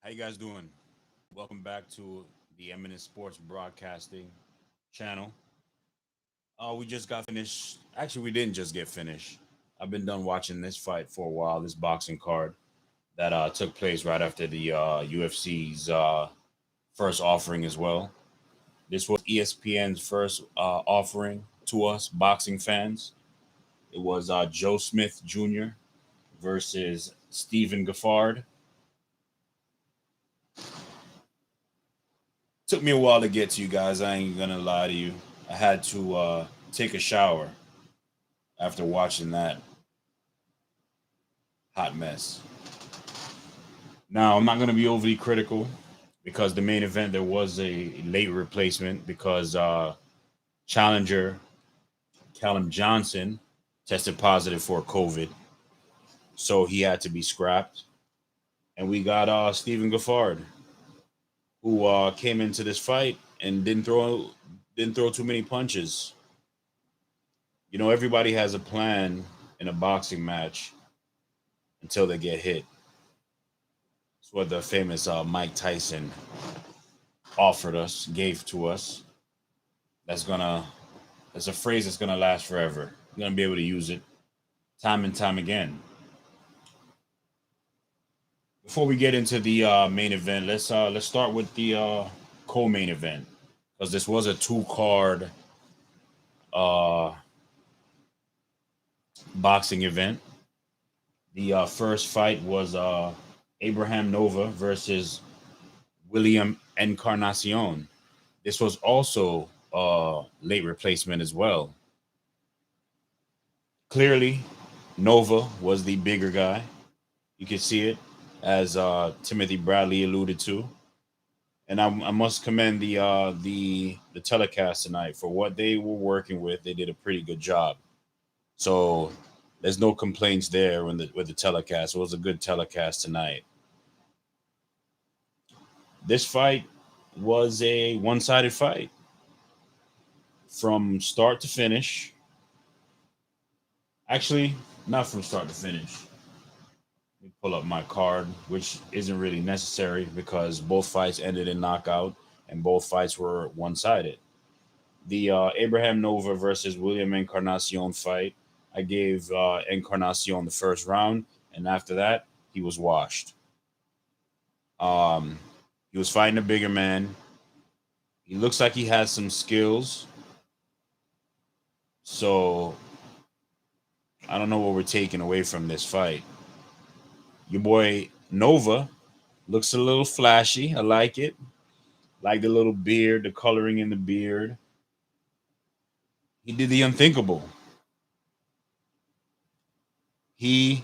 How you guys doing? Welcome back to the Eminent Sports Broadcasting channel. We just got finished. Actually, we didn't just get finished. I've been done watching this fight for a while. This boxing card that took place right after the UFC's first offering as well. This was ESPN's first offering to us boxing fans. It was Joe Smith Jr. versus Stephen Geffrard. Took me a while to get to you guys. I ain't gonna lie to you. I had to take a shower after watching that hot mess. Now, I'm not gonna be overly critical because the main event there was a late replacement because challenger Callum Johnson tested positive for COVID, so he had to be scrapped. And we got Stephen Geffrard, who came into this fight and didn't throw too many punches. You know, everybody has a plan in a boxing match until they get hit. It's what the famous Mike Tyson gave to us. That's gonna, that's a phrase that's gonna last forever. You're gonna be able to use it time and time again. Before we get into the main event, let's start with the co-main event because this was a two-card uh, boxing event. The first fight was Abraham Nova versus William Encarnacion. This was also a late replacement as well. Clearly, Nova was the bigger guy. You can see it, as Timothy Bradley alluded to, and I must commend the telecast tonight for what they were working with. They did a pretty good job. So there's no complaints there with the telecast. It was a good telecast tonight. This fight was a one-sided fight from start to finish. Actually, not from start to finish. Let me pull up my card, which isn't really necessary because both fights ended in knockout and both fights were one-sided. The Abraham Nova versus William Encarnacion fight, I gave Encarnacion the first round, and after that, he was washed. Um, he was fighting a bigger man. He looks like he has some skills. So I don't know what we're taking away from this fight. Your boy Nova looks a little flashy. I like it. Like the little beard, the coloring in the beard. He did the unthinkable. He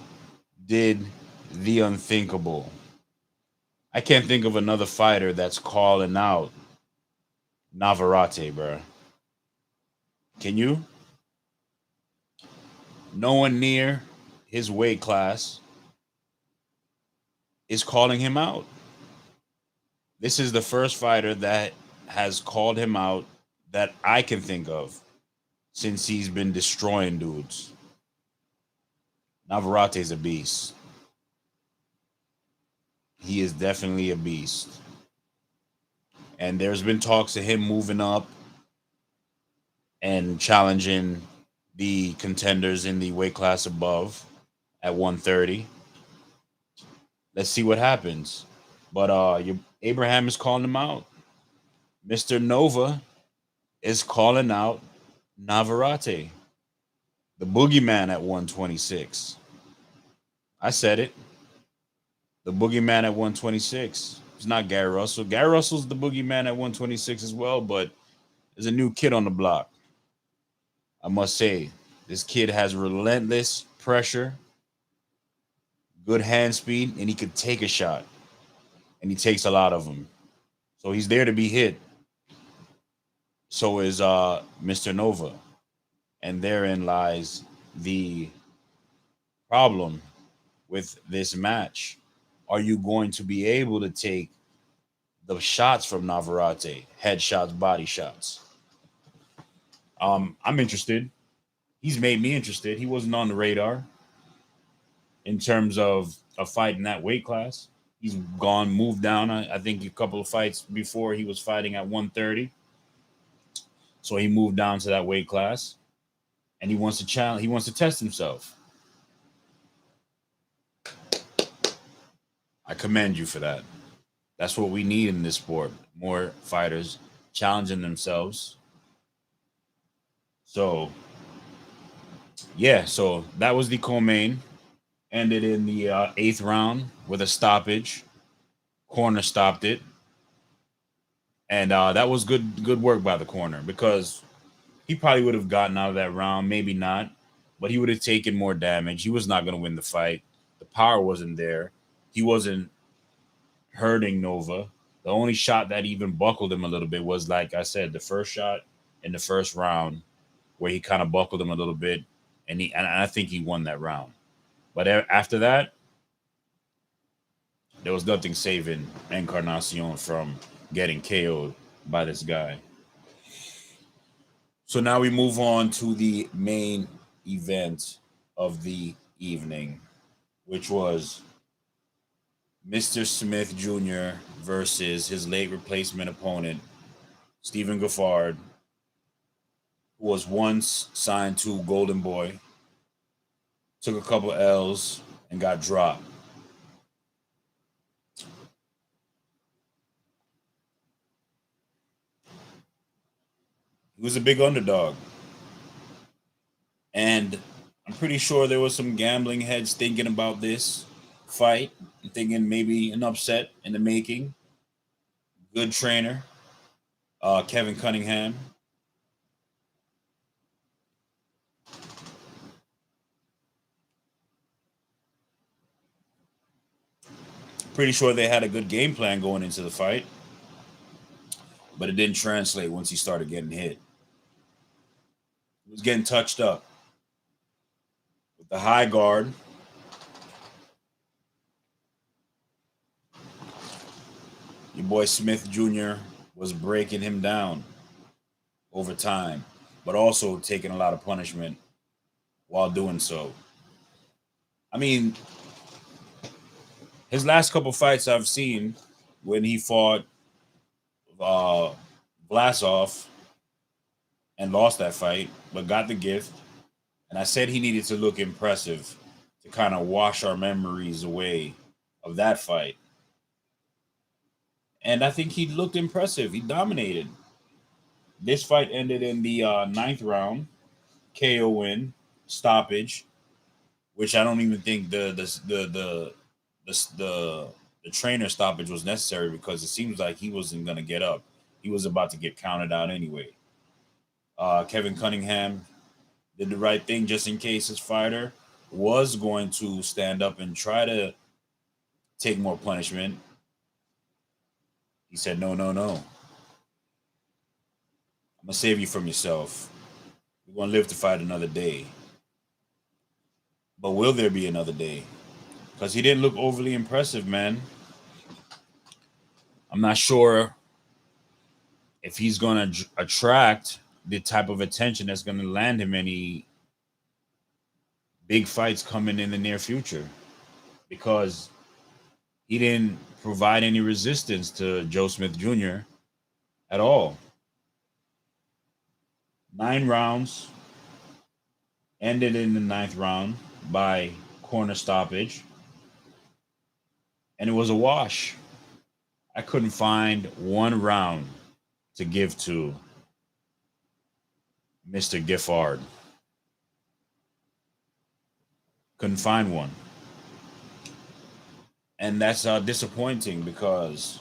did the unthinkable. I can't think of another fighter that's calling out Navarrete, bro. Can you? No one near his weight class is calling him out. This is the first fighter that has called him out that I can think of since he's been destroying dudes. Navarrete's a beast. He is definitely a beast. And there's been talks of him moving up and challenging the contenders in the weight class above at 130. Let's see what happens. But Abraham is calling him out. Mr. Nova is calling out Navarrete, the boogeyman at 126. I said it. The boogeyman at 126. It's not Gary Russell. Gary Russell's the boogeyman at 126 as well, but there's a new kid on the block. I must say, this kid has relentless pressure, good hand speed, and he could take a shot. And he takes a lot of them. So he's there to be hit. So is Mr. Nova. And therein lies the problem with this match. Are you going to be able to take the shots from Navarrete, head shots, body shots? I'm interested. He's made me interested. He wasn't on the radar in terms of a fight in that weight class. He's gone, moved down. I think a couple of fights before he was fighting at 130. So he moved down to that weight class and he wants to challenge, he wants to test himself. I commend you for that. That's what we need in this sport. More fighters challenging themselves. So, yeah, so that was the co-main. Ended in the eighth round with a stoppage. Corner stopped it. And that was good work by the corner because he probably would have gotten out of that round, maybe not, but he would have taken more damage. He was not going to win the fight. The power wasn't there. He wasn't hurting Nova. The only shot that even buckled him a little bit was, like I said, the first shot in the first round where he kind of buckled him a little bit, and I think he won that round. But after that, there was nothing saving Encarnacion from getting KO'd by this guy. So now we move on to the main event of the evening, which was Mr. Smith Jr. versus his late replacement opponent, Stephen Geffrard, who was once signed to Golden Boy, took a couple L's, and got dropped. He was a big underdog. And I'm pretty sure there was some gambling heads thinking about this fight, thinking maybe an upset in the making. Good trainer, Kevin Cunningham. Pretty sure they had a good game plan going into the fight, but it didn't translate once he started getting hit. He was getting touched up with the high guard. Your boy Smith Jr. was breaking him down over time, but also taking a lot of punishment while doing so. I mean, his last couple fights I've seen when he fought uh, Vlasov and lost that fight, but got the gift. And I said he needed to look impressive to kind of wash our memories away of that fight. And I think he looked impressive. He dominated. This fight ended in the ninth round, KO win, stoppage, which I don't even think the trainer stoppage was necessary because it seems like he wasn't going to get up. He was about to get counted out anyway. Kevin Cunningham did the right thing just in case his fighter was going to stand up and try to take more punishment. He said, no, no, no. I'm going to save you from yourself. You're going to live to fight another day. But will there be another day? Because he didn't look overly impressive, man. I'm not sure if he's going to attract the type of attention that's going to land him any big fights coming in the near future, because he didn't provide any resistance to Joe Smith Jr. at all. 9 rounds, ended in the 9th round by corner stoppage, and it was a wash. I couldn't find one round to give to Mr. Geffrard. Couldn't find one. And that's disappointing because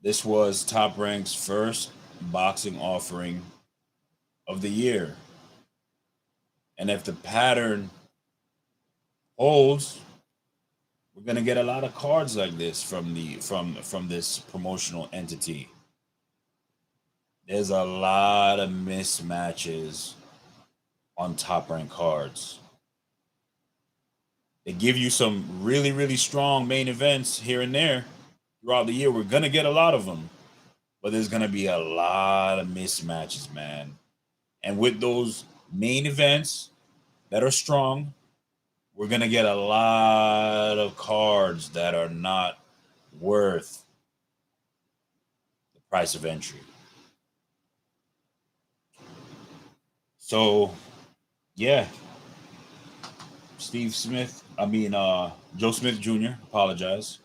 this was Top Rank's first boxing offering of the year. And if the pattern holds, we're gonna get a lot of cards like this from this promotional entity. There's a lot of mismatches on Top Rank cards. They give you some really, really strong main events here and there throughout the year. We're gonna get a lot of them, but there's gonna be a lot of mismatches, man. And with those main events that are strong, we're gonna get a lot of cards that are not worth the price of entry. So yeah, Steve Smith, Joe Smith Jr., apologize.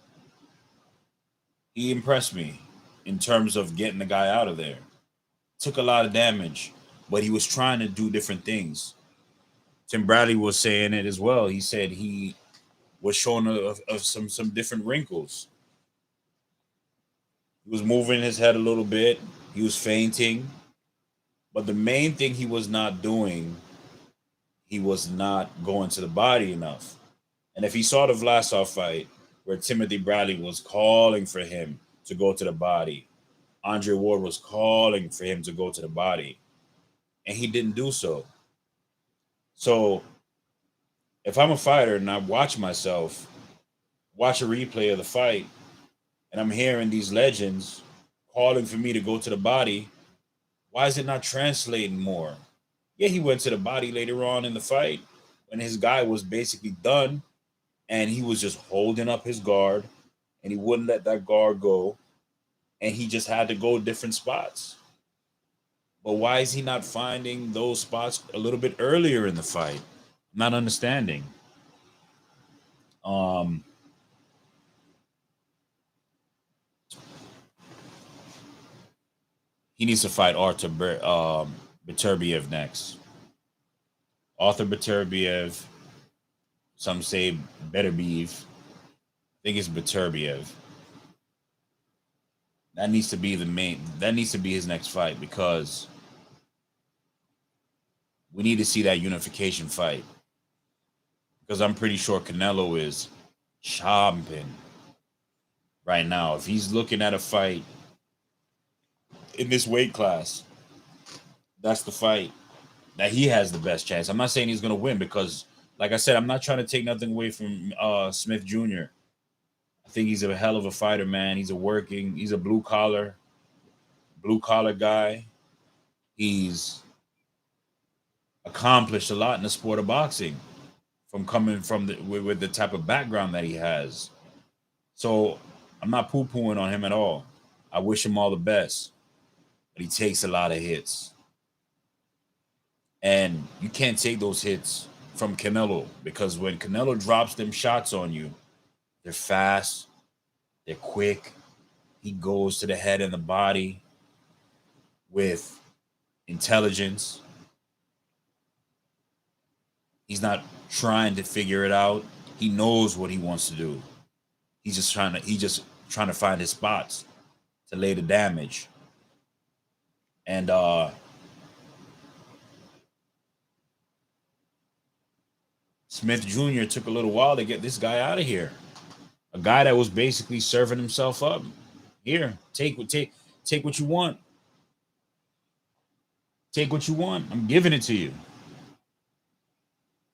He impressed me in terms of getting the guy out of there. Took a lot of damage, but he was trying to do different things. Tim Bradley was saying it as well. He said he was showing of some different wrinkles. He was moving his head a little bit. He was fainting. But the main thing he was not doing, he was not going to the body enough. And if he saw the Vlasov fight where Timothy Bradley was calling for him to go to the body, Andre Ward was calling for him to go to the body, and he didn't do so. So if I'm a fighter and I watch myself, watch a replay of the fight, and I'm hearing these legends calling for me to go to the body, why is it not translating more? Yeah, he went to the body later on in the fight when his guy was basically done and he was just holding up his guard and he wouldn't let that guard go and he just had to go different spots. But why is he not finding those spots a little bit earlier in the fight? I'm not understanding. He needs to fight Artur Beterbiev next. Arthur Beterbiev, some say Beterbiev. I think it's Beterbiev. That needs to be that needs to be his next fight because we need to see that unification fight. Because I'm pretty sure Canelo is chomping right now. If he's looking at a fight in this weight class, that's the fight that he has the best chance. I'm not saying he's going to win because, like I said, I'm not trying to take nothing away from Smith Jr. I think he's a hell of a fighter, man. He's a blue collar guy. He's accomplished a lot in the sport of boxing from coming from with the type of background that he has. So I'm not poo-pooing on him at all. I wish him all the best, but he takes a lot of hits. And you can't take those hits from Canelo because when Canelo drops them shots on you, they're fast, they're quick. He goes to the head and the body with intelligence. He's not trying to figure it out. He knows what he wants to do. He's just trying to find his spots to lay the damage. And Smith Jr. took a little while to get this guy out of here. A guy that was basically serving himself up. Here, take what you want. Take what you want. I'm giving it to you.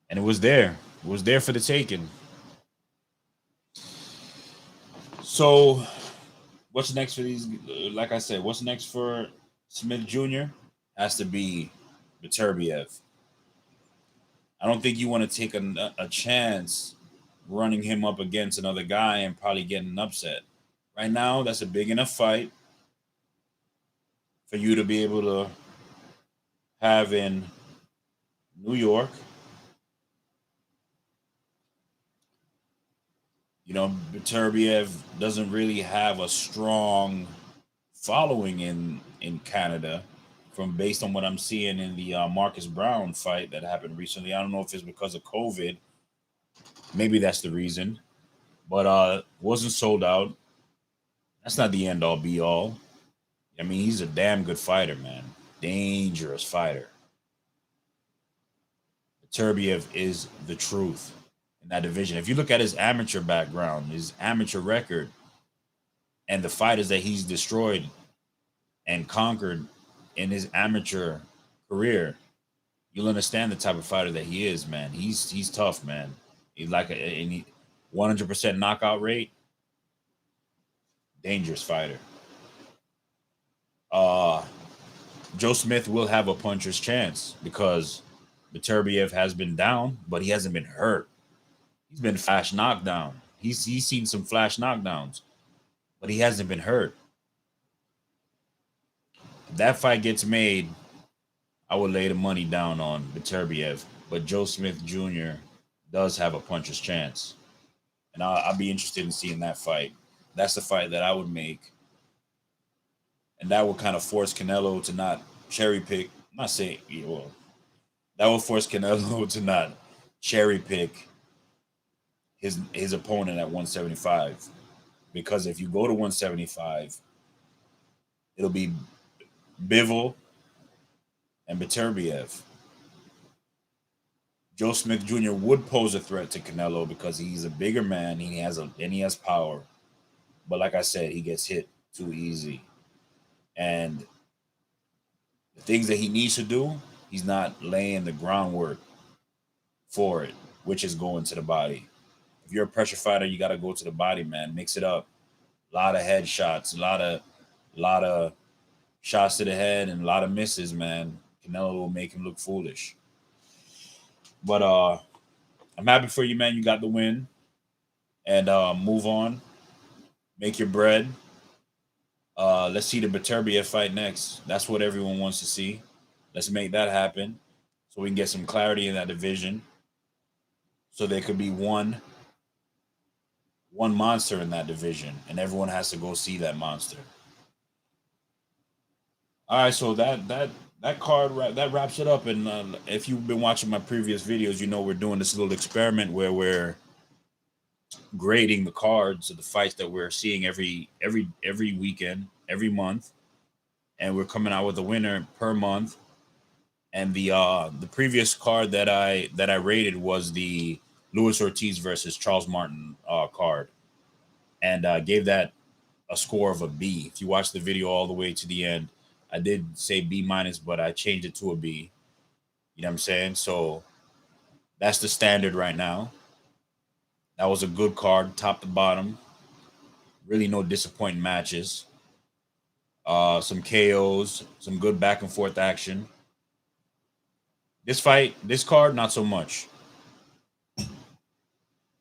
And it was there. It was there for the taking. So, what's next for these? Like I said, what's next for Smith Jr. has to be Beterbiev. I don't think you want to take a chance running him up against another guy and probably getting an upset. Right now, that's a big enough fight for you to be able to have in New York. You know, Beterbiev doesn't really have a strong following in Canada, from based on what I'm seeing in the Marcus Brown fight that happened recently. I don't know if it's because of COVID. Maybe that's the reason, but wasn't sold out. That's not the end all be all. I mean, he's a damn good fighter, man. Dangerous fighter. Beterbiev is the truth in that division. If you look at his amateur background, his amateur record, and the fighters that he's destroyed and conquered in his amateur career, you'll understand the type of fighter that he is, man. He's tough, man. He's like a 100% knockout rate. Dangerous fighter. Joe Smith will have a puncher's chance because Beterbiev has been down, but he hasn't been hurt. He's been flash knockdown. He's seen some flash knockdowns, but he hasn't been hurt. If that fight gets made, I would lay the money down on Beterbiev, but Joe Smith Jr. does have a puncher's chance, and I'll be interested in seeing that fight. That's the fight that I would make, and that would kind of force Canelo to not cherry pick. I'm not saying, well, that would force Canelo to not cherry pick his opponent at 175, because if you go to 175, it'll be Bivol and Beterbiev. Joe Smith Jr. would pose a threat to Canelo because he's a bigger man. He has power, but like I said, he gets hit too easy, and the things that he needs to do, he's not laying the groundwork for it, which is going to the body. If you're a pressure fighter, you got to go to the body, man. Mix it up. A lot of headshots, a lot of shots to the head, and a lot of misses, man. Canelo will make him look foolish. But I'm happy for you, man. You got the win, and move on. Make your bread. Let's see the Beterbiev fight next. That's what everyone wants to see. Let's make that happen so we can get some clarity in that division. So there could be one monster in that division, and everyone has to go see that monster. All right, so that card that wraps it up. And if you've been watching my previous videos, you know we're doing this little experiment where we're grading the cards of the fights that we're seeing every weekend, every month, and we're coming out with a winner per month. And the previous card that I rated was the Luis Ortiz versus Charles Martin card, and gave that a score of a B. If you watch the video all the way to the end, I did say B minus, but I changed it to a B. You know what I'm saying? So that's the standard right now. That was a good card, top to bottom. Really no disappointing matches. Some KOs, some good back and forth action. This card, not so much.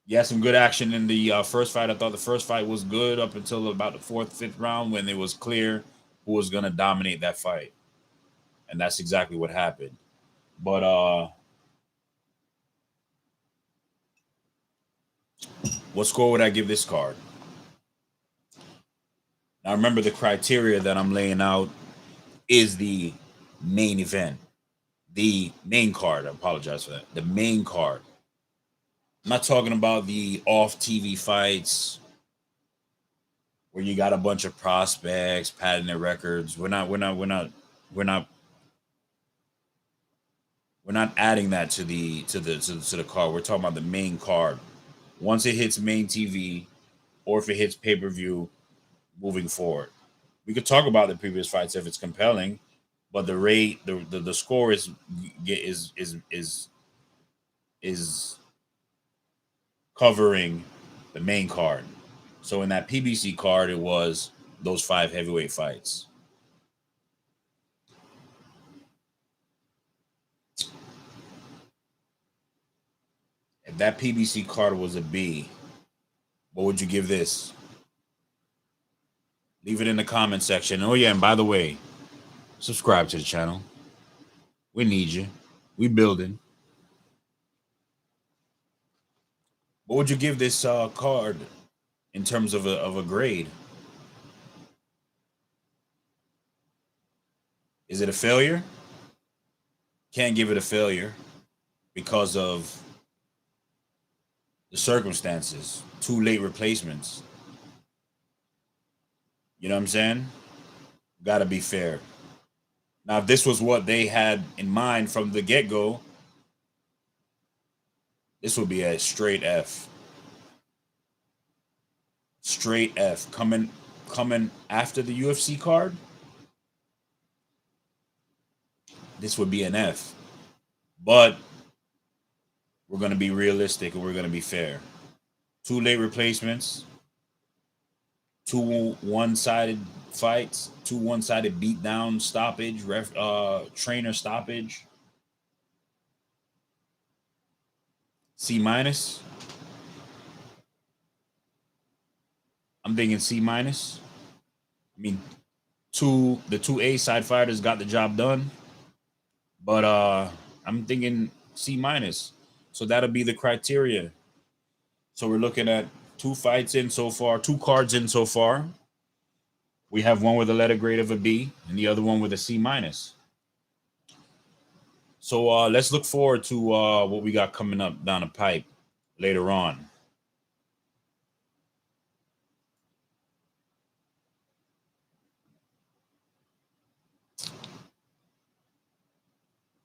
Yeah, some good action in the first fight. I thought the first fight was good up until about the fourth, fifth round when it was clear who was going to dominate that fight. And that's exactly what happened. But what score would I give this card? Now remember, the criteria that I'm laying out is the main event. The main card. I apologize for that. The main card. I'm not talking about the off TV fights where you got a bunch of prospects padding their records. We're not adding that to the card. We're talking about the main card. Once it hits main TV, or if it hits pay-per-view, moving forward. We could talk about the previous fights if it's compelling, but the score is covering the main card. So in that PBC card, it was those 5 heavyweight fights. If that PBC card was a B, what would you give this? Leave it in the comment section. Oh yeah, and by the way, subscribe to the channel. We need you. We building. What would you give this card in terms of a grade? Is it a failure? Can't give it a failure because of the circumstances. 2 late replacements. You know what I'm saying? Got to be fair. Now, if this was what they had in mind from the get-go, this would be a straight F. Straight F. Coming after the UFC card, this would be an F. But we're going to be realistic and we're going to be fair. 2 late replacements, 2 one-sided fights, 2 one-sided beatdown stoppage, trainer stoppage. C minus. thinking C minus. I mean, the two A side fighters got the job done, but I'm thinking C minus. So that'll be the criteria. So we're looking at two fights in so far, two cards in so far. We have one with a letter grade of a B and the other one with a C minus. So let's look forward to what we got coming up down the pipe later on.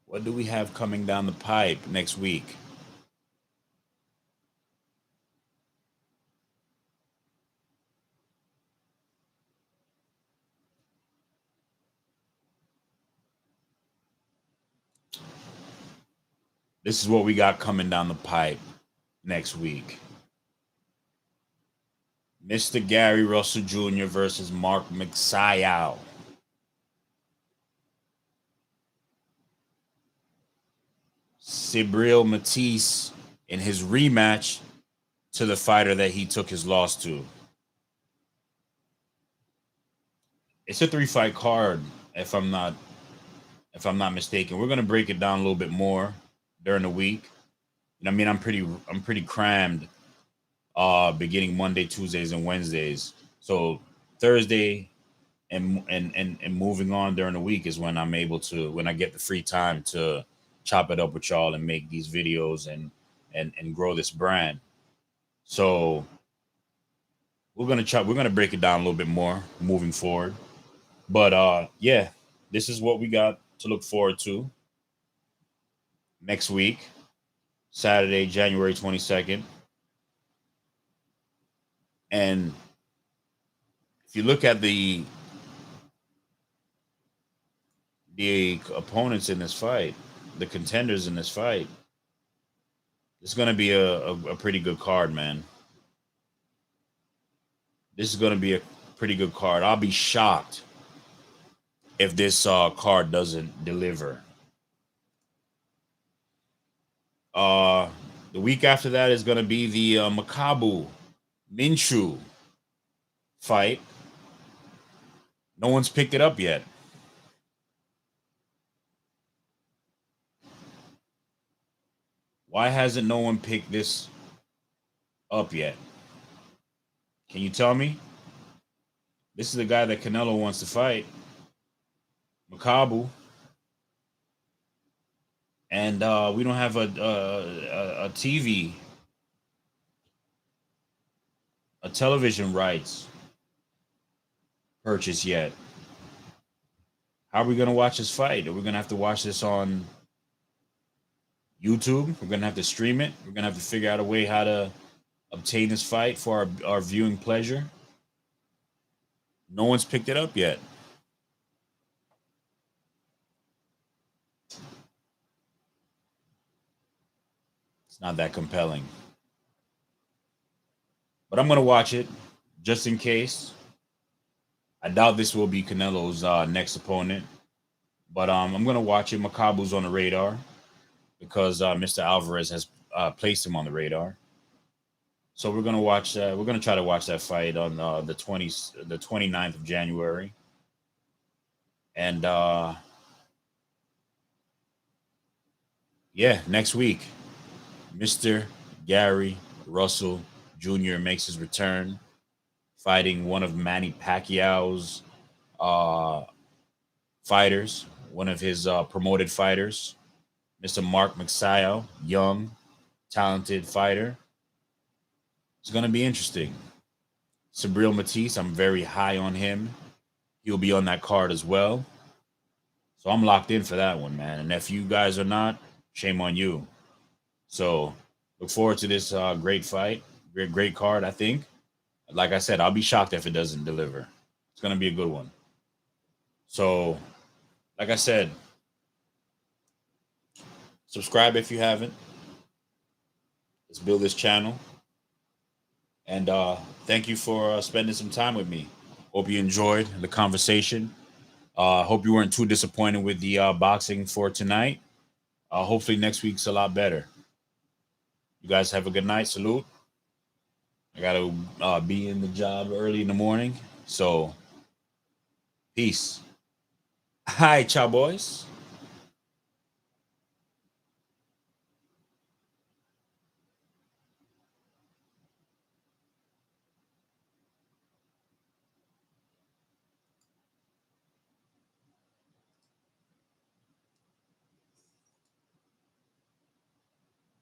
What do we have coming down the pipe next week? This is what we got coming down the pipe next week. Mr. Gary Russell Jr. versus Mark Mcsay. Cibril Matisse in his rematch to the fighter that he took his loss to. It's a 3-fight card, if I'm not mistaken. We're gonna break it down a little bit more during the week. And I mean, I'm pretty crammed beginning Monday, Tuesdays, and Wednesdays. So Thursday and moving on during the week is when I'm able to, when I get the free time to chop it up with y'all and make these videos and grow this brand. So we're gonna break it down a little bit more moving forward. But yeah, this is what we got to look forward to next week, Saturday, January 22nd. And if you look at the opponents in this fight, the contenders in this fight, it's going to be a pretty good card, man. This is going to be a pretty good card. I'll be shocked if this card doesn't deliver. The week after that is going to be the Makabu Minshew fight. No one's picked it up yet. Why hasn't no one picked this up yet? Can you tell me? This is the guy that Canelo wants to fight, Makabu. And we don't have a TV, a television rights purchase yet. How are we going to watch this fight? Are we going to have to watch this on YouTube? We're going to have to stream it. We're going to have to figure out a way how to obtain this fight for our viewing pleasure. No one's picked it up yet. It's not that compelling. But I'm going to watch it just in case. I doubt this will be Canelo's next opponent. But I'm going to watch it. Makabu's on the radar because Mr. Alvarez has placed him on the radar. So we're going to watch that. We're going to try to watch that fight on the 29th of January. And yeah, next week, Mr. Gary Russell Jr. makes his return, fighting one of Manny Pacquiao's fighters, one of his promoted fighters, Mr. Mark Mcsay, young, talented fighter. It's going to be interesting. Cibril Matisse, I'm very high on him. He'll be on that card as well. So I'm locked in for that one, man. And if you guys are not, shame on you. So look forward to this great fight. Great card, I think. Like I said, I'll be shocked if it doesn't deliver. It's going to be a good one. So, like I said, subscribe if you haven't. Let's build this channel. And thank you for spending some time with me. Hope you enjoyed the conversation. Hope you weren't too disappointed with the boxing for tonight. Hopefully next week's a lot better. You guys have a good night. Salute. I gotta be in the job early in the morning. So peace. Hi, ciao boys.